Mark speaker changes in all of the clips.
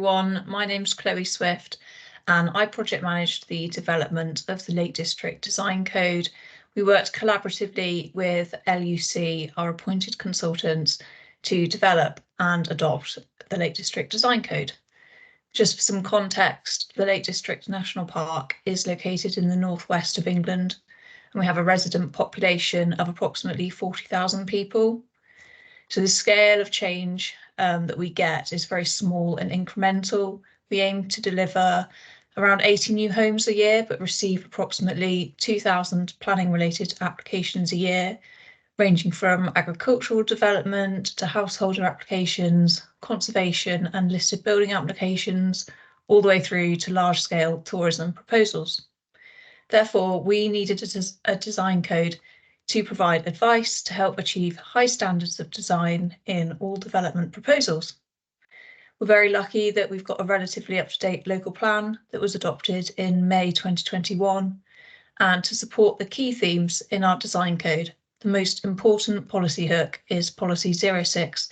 Speaker 1: My name's Chloe Swift and I project managed the development of the Lake District Design Code. We worked collaboratively with LUC, our appointed consultants, to develop and adopt the Lake District Design Code. Just for some context, the Lake District National Park is located in the northwest of England, and we have a resident population of approximately 40,000 people. So the scale of change that we get is very small and incremental. We aim to deliver around 80 new homes a year, but receive approximately 2,000 planning related applications a year, ranging from agricultural development to householder applications, conservation and listed building applications, all the way through to large scale tourism proposals. Therefore, we needed a design code to provide advice to help achieve high standards of design in all development proposals. We're very lucky that we've got a relatively up-to-date local plan that was adopted in May 2021, and to support the key themes in our design code, the most important policy hook is Policy 06,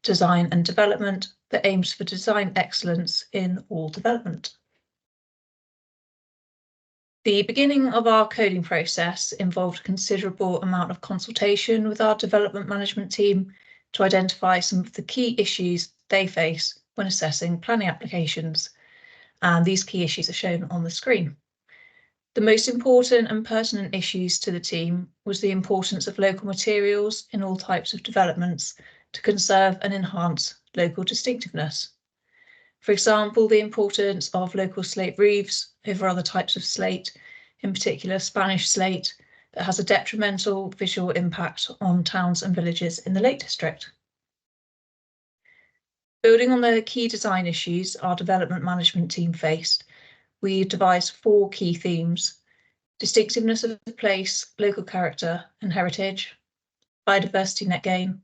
Speaker 1: Design and Development, that aims for design excellence in all development. The beginning of our coding process involved a considerable amount of consultation with our development management team to identify some of the key issues they face when assessing planning applications, and these key issues are shown on the screen. The most important and pertinent issues to the team was the importance of local materials in all types of developments to conserve and enhance local distinctiveness. For example, the importance of local slate roofs over other types of slate, in particular Spanish slate, that has a detrimental visual impact on towns and villages in the Lake District. Building on the key design issues our development management team faced, we devised 4 key themes: distinctiveness of the place, local character and heritage, biodiversity net gain,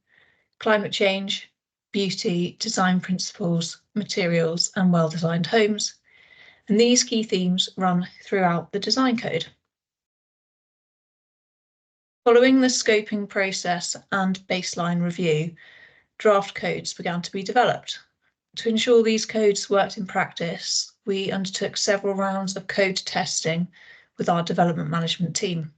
Speaker 1: climate change, beauty, design principles, materials and well-designed homes. And these key themes run throughout the design code. Following the scoping process and baseline review, draft codes began to be developed. To ensure these codes worked in practice, we undertook several rounds of code testing with our development management team.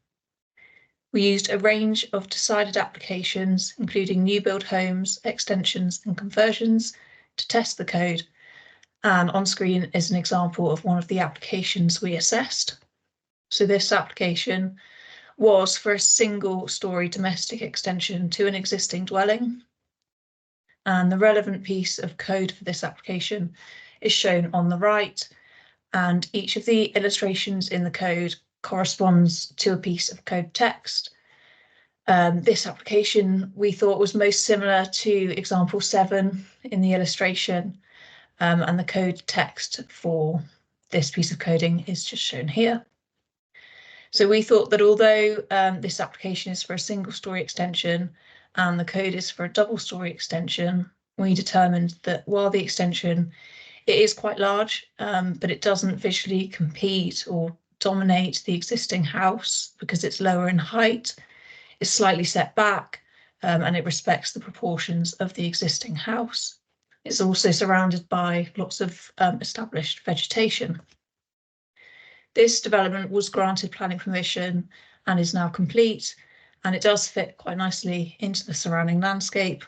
Speaker 1: We used a range of decided applications, including new build homes, extensions and conversions, to test the code. And on screen is an example of one of the applications we assessed. So this application was for a single-storey domestic extension to an existing dwelling. And the relevant piece of code for this application is shown on the right, and each of the illustrations in the code corresponds to a piece of code text. This application we thought was most similar to example 7 in the illustration, and the code text for this piece of coding is just shown here. So we thought that although this application is for a single-storey extension and the code is for a double-storey extension, we determined that while the extension it is quite large, but it doesn't visually compete or dominate the existing house because it's lower in height, it's slightly set back, and it respects the proportions of the existing house. It's also surrounded by lots of established vegetation. This development was granted planning permission and is now complete, and it does fit quite nicely into the surrounding landscape.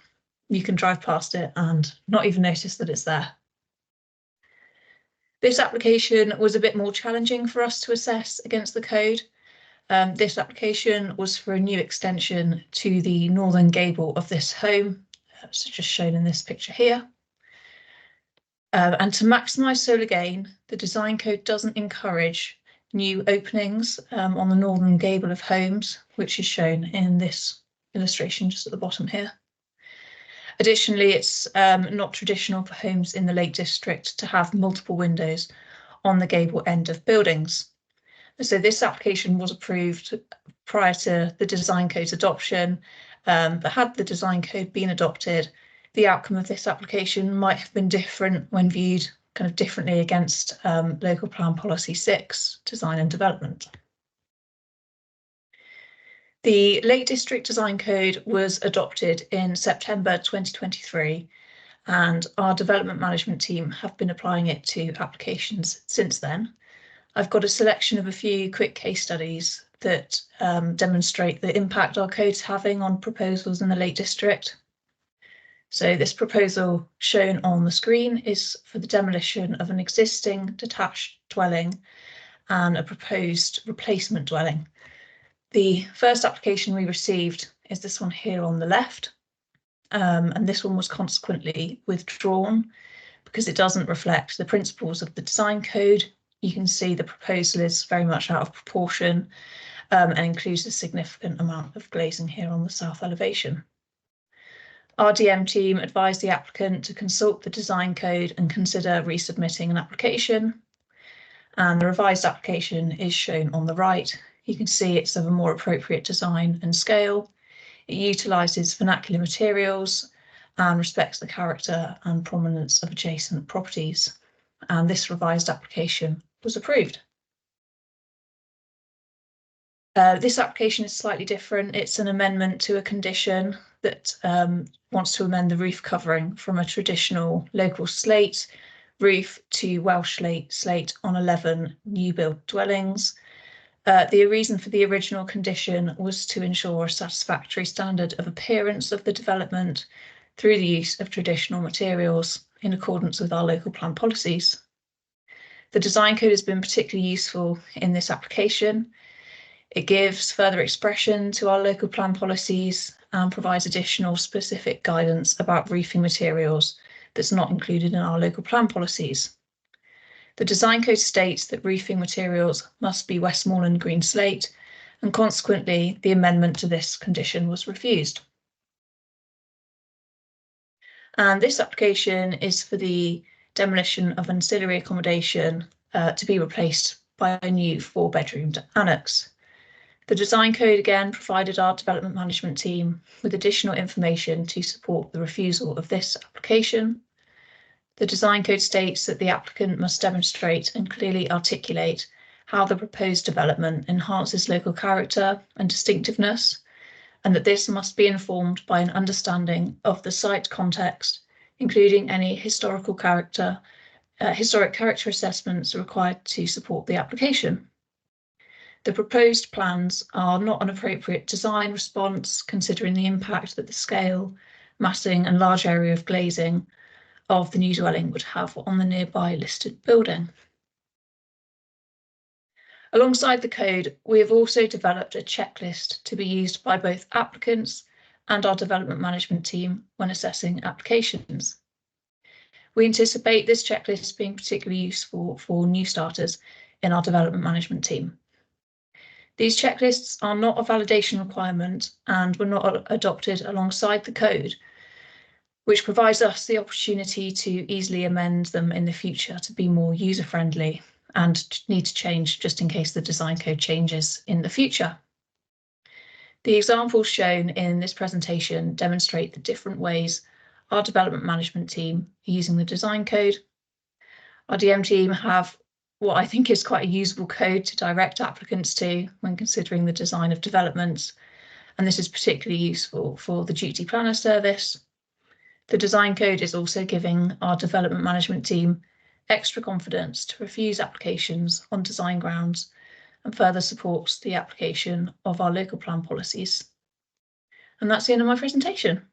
Speaker 1: You can drive past it and not even notice that it's there. This application was a bit more challenging for us to assess against the code. This application was for a new extension to the northern gable of this home, so just shown in this picture here. And to maximise solar gain, the design code doesn't encourage new openings on the northern gable of homes, which is shown in this illustration just at the bottom here. Additionally, it's not traditional for homes in the Lake District to have multiple windows on the gable end of buildings. So this application was approved prior to the design code's adoption, but had the design code been adopted, the outcome of this application might have been different when viewed kind of differently against Local Plan Policy 6, Design and Development. The Lake District Design Code was adopted in September 2023, and our development management team have been applying it to applications since then. I've got a selection of a few quick case studies that demonstrate the impact our code's having on proposals in the Lake District. So this proposal shown on the screen is for the demolition of an existing detached dwelling and a proposed replacement dwelling. The first application we received is this one here on the left, and this one was consequently withdrawn because it doesn't reflect the principles of the design code. You can see the proposal is very much out of proportion and includes a significant amount of glazing here on the south elevation. Our DM team advised the applicant to consult the design code and consider resubmitting an application. And the revised application is shown on the right. You can see it's of a more appropriate design and scale. It utilises vernacular materials and respects the character and prominence of adjacent properties. And this revised application was approved. This application is slightly different. It's an amendment to a condition that wants to amend the roof covering from a traditional local slate roof to Welsh slate on 11 new build dwellings. The reason for the original condition was to ensure a satisfactory standard of appearance of the development through the use of traditional materials in accordance with our local plan policies. The design code has been particularly useful in this application. It gives further expression to our local plan policies and provides additional specific guidance about roofing materials that's not included in our local plan policies. The design code states that roofing materials must be Westmoreland green slate, and consequently the amendment to this condition was refused. And this application is for the demolition of ancillary accommodation to be replaced by a new 4-bedroomed annex. The design code again provided our development management team with additional information to support the refusal of this application. The design code states that the applicant must demonstrate and clearly articulate how the proposed development enhances local character and distinctiveness, and that this must be informed by an understanding of the site context, including any historic character assessments required to support the application. The proposed plans are not an appropriate design response, considering the impact that the scale, massing and large area of glazing of the new dwelling would have on the nearby listed building. Alongside the code, we have also developed a checklist to be used by both applicants and our development management team when assessing applications. We anticipate this checklist being particularly useful for new starters in our development management team. These checklists are not a validation requirement and were not adopted alongside the code, which provides us the opportunity to easily amend them in the future to be more user-friendly and need to change just in case the design code changes in the future. The examples shown in this presentation demonstrate the different ways our development management team are using the design code. Our DM team have what I think is quite a usable code to direct applicants to when considering the design of developments, and this is particularly useful for the duty planner service. The design code is also giving our development management team extra confidence to refuse applications on design grounds and further supports the application of our local plan policies. And that's the end of my presentation.